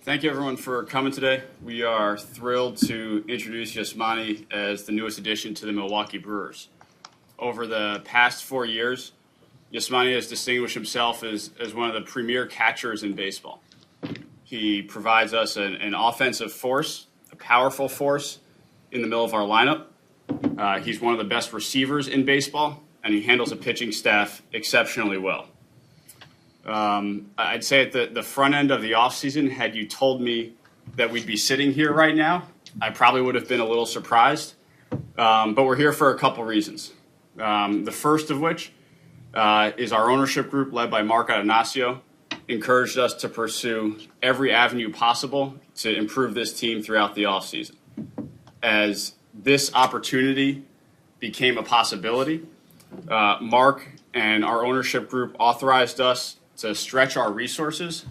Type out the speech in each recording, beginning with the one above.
Thank you, everyone, for coming today. We are thrilled to introduce Yasmani as the newest addition to the Milwaukee Brewers. Over the past 4 years, Yasmani has distinguished himself as one of the premier catchers in baseball. He provides us an offensive force, a powerful force in the middle of our lineup. He's one of the best receivers in baseball, and he handles a pitching staff exceptionally well. I'd say at the front end of the offseason, had you told me that we'd be sitting here right now, I probably would have been a little surprised. But we're here for a couple reasons. The first of which is our ownership group led by Mark Atanasio encouraged us to pursue every avenue possible to improve this team throughout the offseason. As this opportunity became a possibility, Mark and our ownership group authorized us to stretch our resources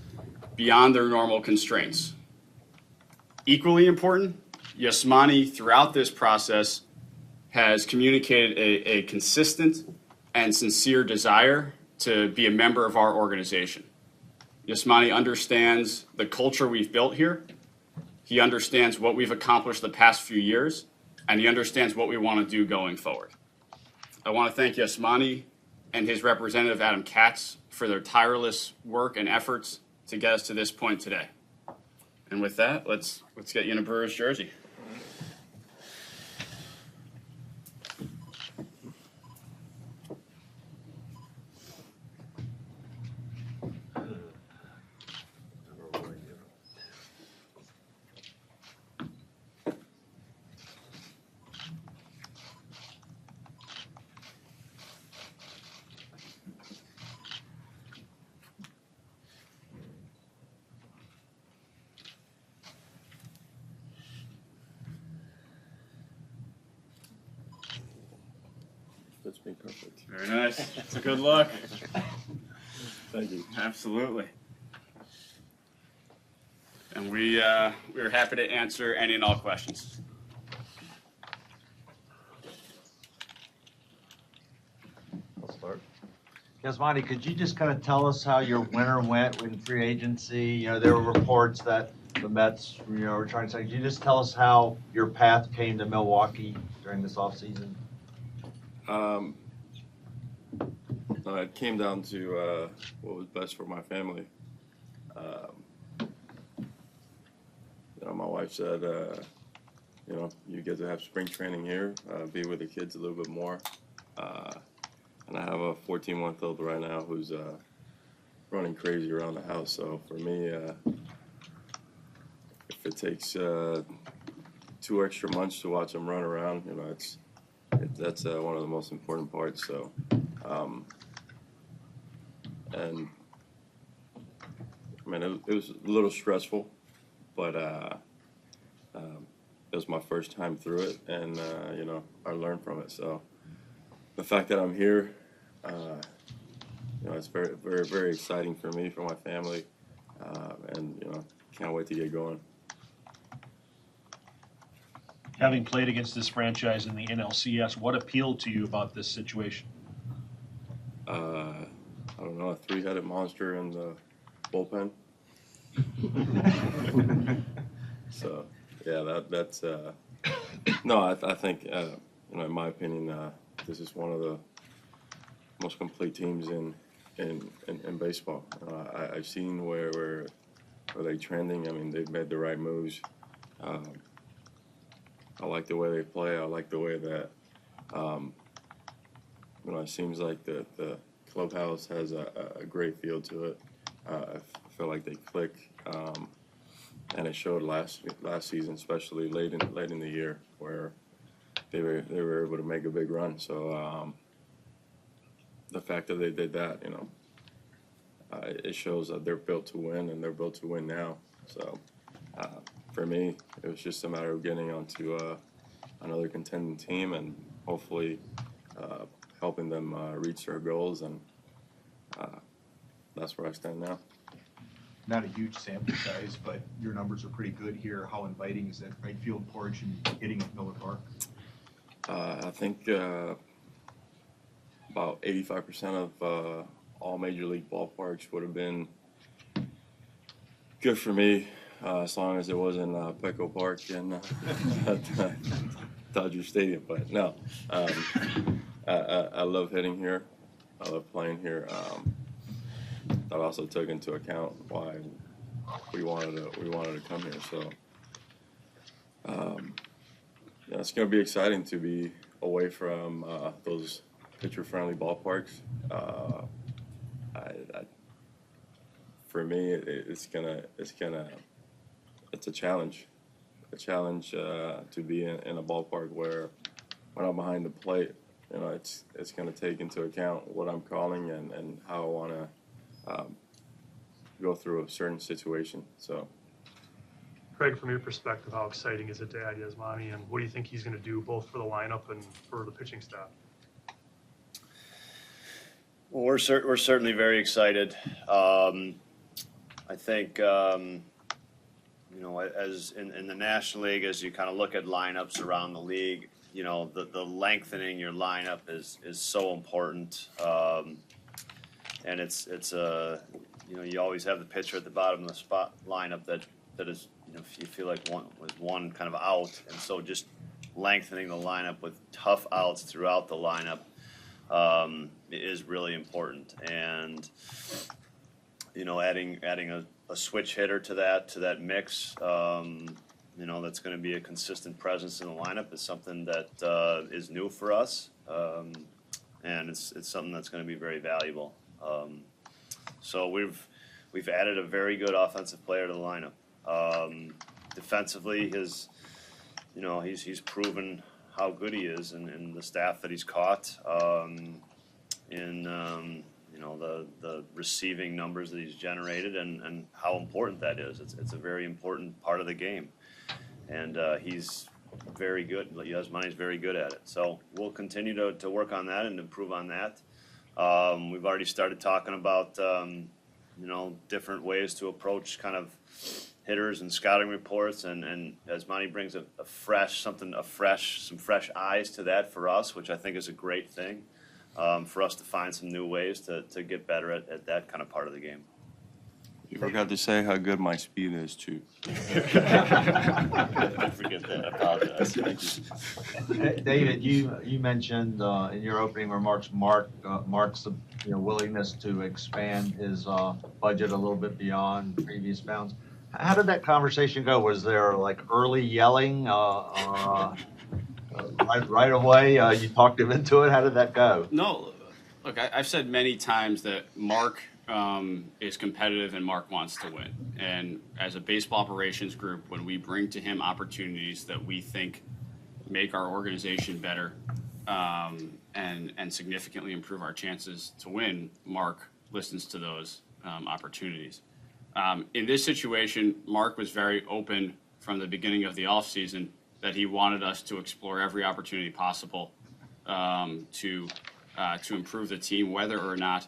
beyond their normal constraints. Equally important, Yasmani, throughout this process, has communicated a consistent and sincere desire to be a member of our organization. Yasmani understands the culture we've built here. He understands what we've accomplished the past few years, and he understands what we want to do going forward. I want to thank Yasmani and his representative, Adam Katz, for their tireless work and efforts to get us to this point today. And with that, let's get you in a Brewers jersey. That's been perfect. Very nice. It's a good look. Thank you. Absolutely. And we're happy to answer any and all questions. I'll start. Yasmani, could you just kind of tell us how your winter went in free agency? You know, there were reports that the Mets, were trying to say. Could you just tell us how your path came to Milwaukee during this offseason? It came down to what was best for my family. My wife said, you get to have spring training here, be with the kids a little bit more. And I have a 14-month-old right now who's running crazy around the house. So for me, if it takes 2 extra months to watch him run around, that's one of the most important parts. So, it was a little stressful, but it was my first time through it, and I learned from it. So the fact that I'm here, it's very, very, very exciting for me, for my family, and can't wait to get going. Having played against this franchise in the NLCS, what appealed to you about this situation? I don't know, a 3-headed monster in the bullpen. So, yeah, that's no, I think, in my opinion, this is one of the most complete teams in baseball. I've seen where they're trending. They've made the right moves. I like the way they play. I like the way that, it seems like the clubhouse has a great feel to it. I feel like they click, and it showed last season, especially late in the year, where they were able to make a big run. So the fact that they did that, it shows that they're built to win, and they're built to win now. So for me, it was just a matter of getting onto another contending team and hopefully helping them reach their goals, and that's where I stand now. Not a huge sample size, but your numbers are pretty good here. How inviting is that right field porch and hitting at Miller Park? I think about 85% of all major league ballparks would have been good for me. As long as it wasn't Petco Park and Dodger Stadium, but no, I love hitting here. I love playing here. That also took into account why we wanted to come here. So yeah, it's going to be exciting to be away from those pitcher-friendly ballparks. For me, it's a challenge. A challenge to be in a ballpark where when I'm behind the plate, you know, it's going to take into account what I'm calling and how I want to go through a certain situation. So, Craig, from your perspective, how exciting is it to add Yasmani, and what do you think he's going to do both for the lineup and for the pitching staff? Well, we're certainly very excited. I think you know, as in the National League, as you kind of look at lineups around the league, you know, the lengthening your lineup is so important, and it's you know, you always have the pitcher at the bottom of the spot lineup that is, you know, you feel like one kind of out, and so just lengthening the lineup with tough outs throughout the lineup is really important, and you know, adding a switch hitter to that mix, you know, that's going to be a consistent presence in the lineup is something that is new for us, and it's something that's going to be very valuable. So we've added a very good offensive player to the lineup. Defensively, he's proven how good he is, and the staff that he's caught in you know, the receiving numbers that he's generated, and how important that is. It's a very important part of the game, and he's very good. Yasmani's very good at it. So we'll continue to work on that and improve on that. We've already started talking about you know, different ways to approach kind of hitters and scouting reports, and Yasmani brings some fresh eyes to that for us, which I think is a great thing. For us to find some new ways to get better at that kind of part of the game. you forgot to say how good my speed is too. I forget that. I apologize. Thank you. David, you mentioned in your opening remarks Mark's willingness to expand his budget a little bit beyond previous bounds. How did that conversation go? Was there like early yelling right away? You talked him into it. How did that go? No, look, I've said many times that Mark is competitive and Mark wants to win. And as a baseball operations group, when we bring to him opportunities that we think make our organization better and significantly improve our chances to win, Mark listens to those opportunities. In this situation, Mark was very open from the beginning of the offseason that he wanted us to explore every opportunity possible to improve the team, whether or not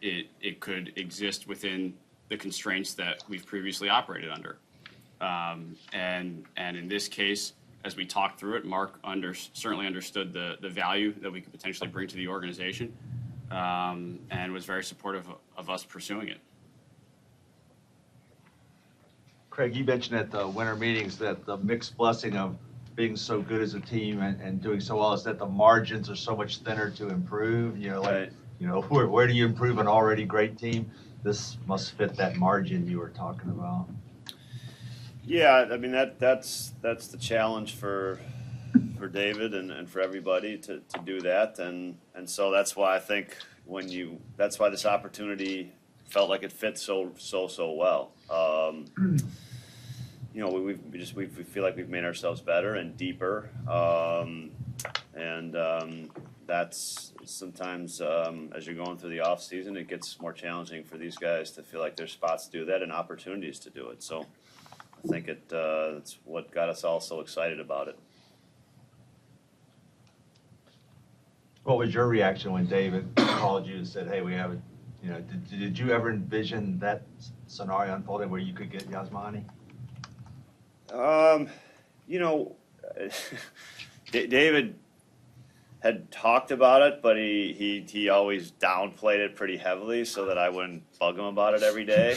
it could exist within the constraints that we've previously operated under. And in this case, as we talked through it, Mark certainly understood the value that we could potentially bring to the organization, and was very supportive of us pursuing it. Craig, you mentioned at the winter meetings that the mixed blessing of being so good as a team and doing so well is that the margins are so much thinner to improve. You know, like, Right. you know, where do you improve an already great team? This must fit that margin you were talking about. Yeah, I mean that's the challenge for David and for everybody to do that, and so that's why I think that's why this opportunity felt like it fits so well. You know, we feel like we've made ourselves better and deeper, and that's sometimes as you're going through the off season, it gets more challenging for these guys to feel like there's spots to do that and opportunities to do it. So I think it's what got us all so excited about it. What was your reaction when David called you and said, "Hey, we have a," you know, did you ever envision that scenario unfolding where you could get Yasmani? You know, David had talked about it, but he always downplayed it pretty heavily so that I wouldn't bug him about it every day.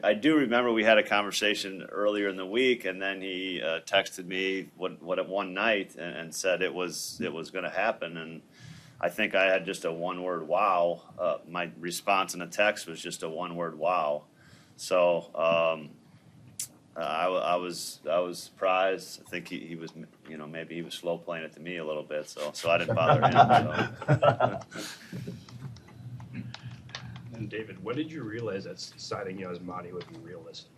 I do remember we had a conversation earlier in the week, and then he texted me one night and said it was going to happen, and I think I had just a one-word wow. My response in a text was just a one-word wow. So I was surprised. I think he was, maybe he was slow playing it to me a little bit, so I didn't bother him. So. And David, when did you realize that signing Yasmani would be realistic?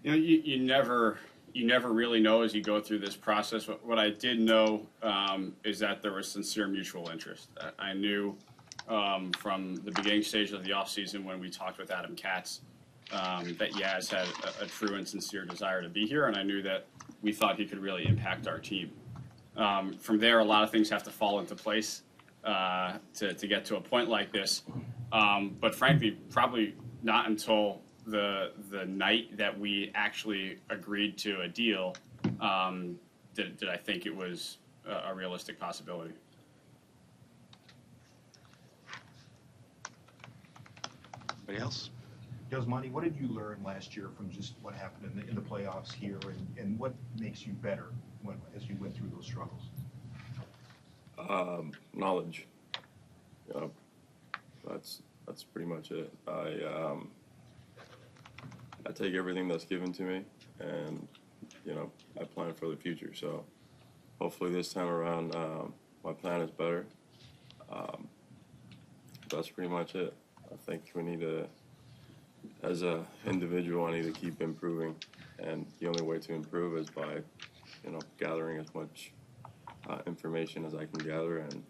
You never really know as you go through this process. What I did know is that there was sincere mutual interest. I knew from the beginning stage of the offseason when we talked with Adam Katz that Yaz had a true and sincere desire to be here, and I knew that we thought he could really impact our team. From there, a lot of things have to fall into place to get to a point like this. But frankly, probably not until the night that we actually agreed to a deal did I think it was a realistic possibility. Anybody else? Yasmani, what did you learn last year from just what happened in the playoffs here, and what makes you better as you went through those struggles? Knowledge. That's pretty much it. I take everything that's given to me, and I plan for the future. So hopefully this time around, my plan is better. That's pretty much it. I think we need to, as an individual, I need to keep improving, and the only way to improve is by, gathering as much information as I can gather, and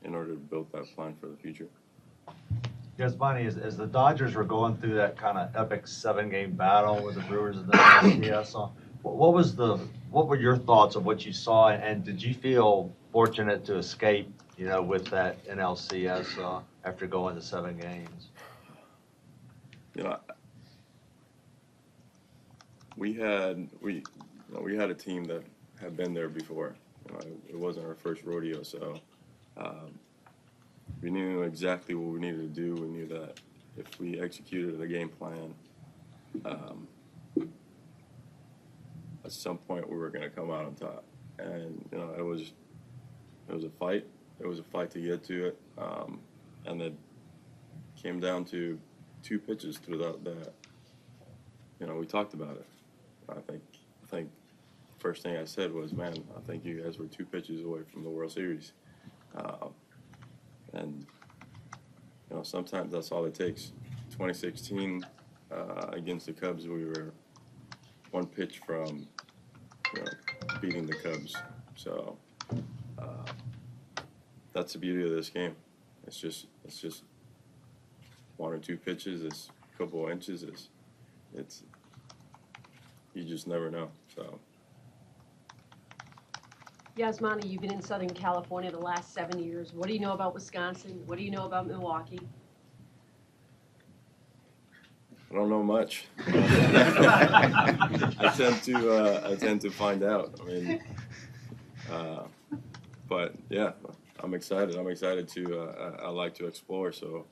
in order to build that plan for the future. Yasmani, as the Dodgers were going through that kind of epic 7-game battle with the Brewers and the NLCS, what were your thoughts of what you saw, and did you feel fortunate to escape, with that NLCS after going to 7 games? We had a team that had been there before. It wasn't our first rodeo, so we knew exactly what we needed to do. We knew that if we executed the game plan, at some point we were going to come out on top. And it was a fight. It was a fight to get to it, and it came down to 2 pitches throughout that. We talked about it. I think first thing I said was, man, I think you guys were 2 pitches away from the World Series. And sometimes that's all it takes. 2016 against the Cubs, we were 1 pitch from beating the Cubs. So that's the beauty of this game. It's just 1 or 2 pitches. It's a couple of inches. It's you just never know. So. Yasmani, you've been in Southern California the last 7 years. What do you know about Wisconsin? What do you know about Milwaukee? I don't know much. I tend to find out. I mean, but yeah, I'm excited. I like to explore. So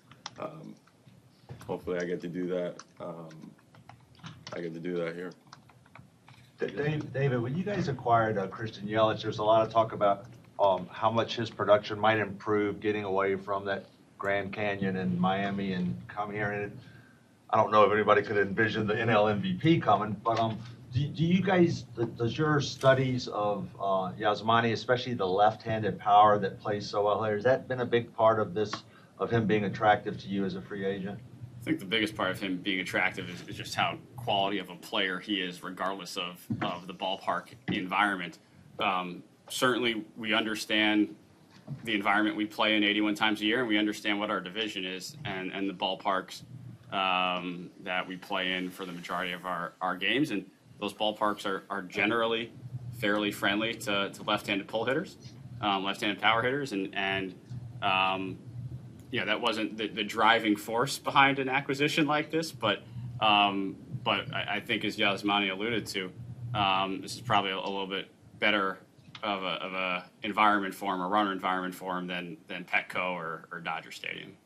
hopefully I get to do that. I get to do that here. David, when you guys acquired Christian Yelich, there's a lot of talk about how much his production might improve getting away from that Grand Canyon in Miami and come here. And I don't know if anybody could envision the NL MVP coming, but do you guys, does your studies of Yasmani, especially the left-handed power that plays so well here, has that been a big part of this, of him being attractive to you as a free agent? I think the biggest part of him being attractive is just how quality of a player he is, regardless of the ballpark environment. Certainly, we understand the environment we play in 81 times a year, and we understand what our division is and the ballparks that we play in for the majority of our games. And those ballparks are generally fairly friendly to left-handed pull hitters, left-handed power hitters, and that wasn't the driving force behind an acquisition like this, but But I think, as Yasmani alluded to, this is probably a little bit better of a environment for him, a runner environment for him than Petco or Dodger Stadium.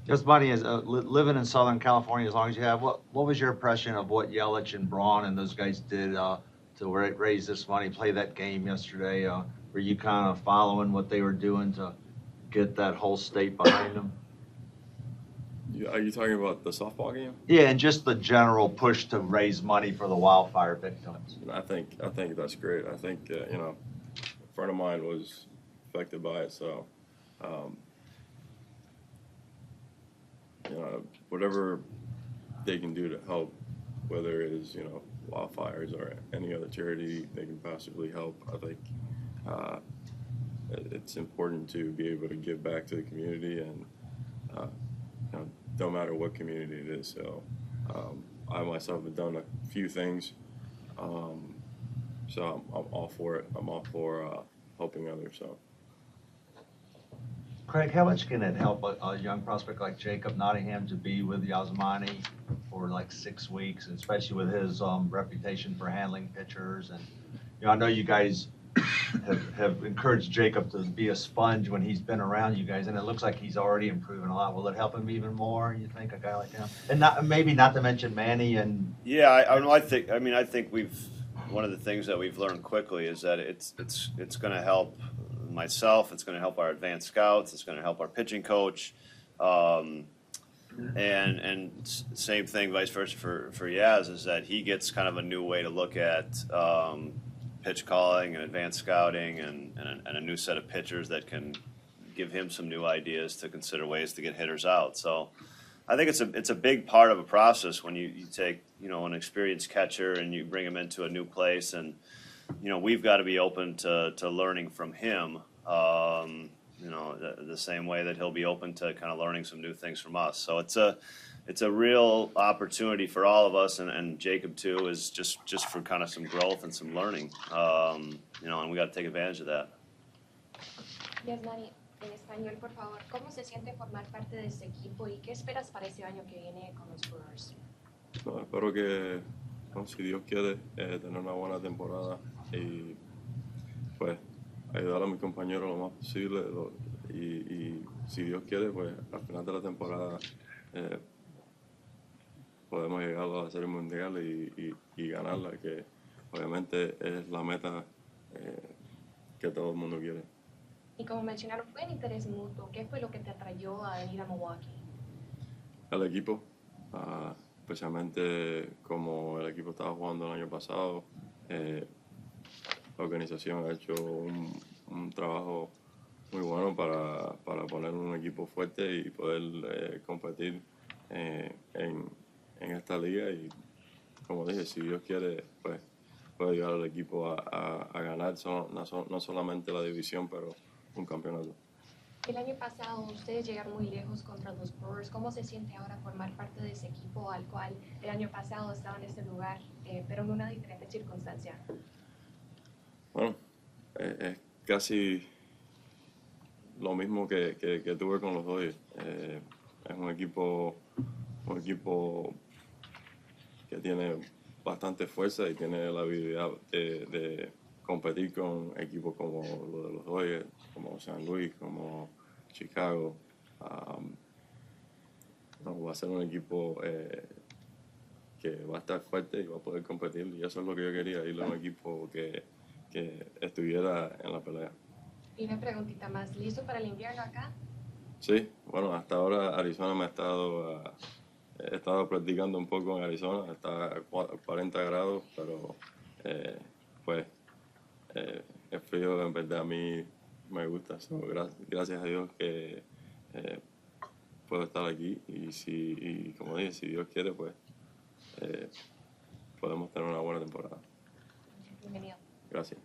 Just money is living in Southern California as long as you have. What was your impression of what Yelich and Braun and those guys did to raise this money, play that game yesterday? Were you kind of following what they were doing to get that whole state behind them? Are you talking about the softball game? Yeah, and just the general push to raise money for the wildfire victims. I think that's great. I think a friend of mine was affected by it, so whatever they can do to help, whether it is wildfires or any other charity they can possibly help. I think it's important to be able to give back to the community, and no matter what community it is. So I myself have done a few things, so I'm all for it. I'm all for helping others. So. Craig, how much can it help a young prospect like Jacob Nottingham to be with Yasmani for like 6 weeks, and especially with his reputation for handling pitchers? And I know you guys have encouraged Jacob to be a sponge when he's been around you guys, and it looks like he's already improving a lot. Will it help him even more, you think, a guy like him? And maybe not to mention Manny and. Yeah, I think one of the things that we've learned quickly is that it's going to help myself. It's going to help our advanced scouts. It's going to help our pitching coach, and same thing, vice versa for Yaz, is that he gets kind of a new way to look at pitch calling and advanced scouting and a new set of pitchers that can give him some new ideas to consider ways to get hitters out. So I think it's a big part of a process when you take an experienced catcher and you bring him into a new place, and we've got to be open to learning from him, the same way that he'll be open to kind of learning some new things from us. So it's a real opportunity for all of us, and Jacob too, is just for kind of some growth and some learning, and we got to take advantage of that. Yasmani, en español, por favor, ¿cómo se siente formar parte de este equipo y qué esperas para ese año que viene con los Brewers? No, espero que, si Dios quiere, tener una buena temporada y pues ayudar a mis compañeros lo más posible, y si Dios quiere, pues al final de la temporada podemos llegar a la Serie Mundial y ganarla, que obviamente es la meta que todo el mundo quiere. Y como mencionaron, fue en interés mutuo. ¿Qué fue lo que te atrayó a venir a Milwaukee? El equipo, especialmente como el equipo estaba jugando el año pasado, la organización ha hecho un trabajo muy bueno para poner un equipo fuerte y poder competir en esta liga, y como dije, si Dios quiere, pues puede ayudar al equipo a ganar no solamente la división, pero un campeonato. El año pasado ustedes llegaron muy lejos contra los Brewers. ¿Cómo se siente ahora formar parte de ese equipo al cual el año pasado estaba en ese lugar, pero en una diferente circunstancia? Bueno, es casi lo mismo que tuve con los Dodgers. Es un equipo que tiene bastante fuerza y tiene la habilidad de competir con equipos como los de los Dodgers, como San Luis, como Chicago. Va a ser un equipo que va a estar fuerte y va a poder competir, y eso es lo que yo quería, irle a un equipo que estuviera en la pelea. Y una preguntita más, ¿listo para el invierno acá? Sí, bueno, hasta ahora Arizona he estado practicando un poco en Arizona, está a 40 grados, pero pues el frío en verdad a mí me gusta. So, gracias a Dios que puedo estar aquí, y como dije, si Dios quiere, pues podemos tener una buena temporada. Bienvenido. Gracias.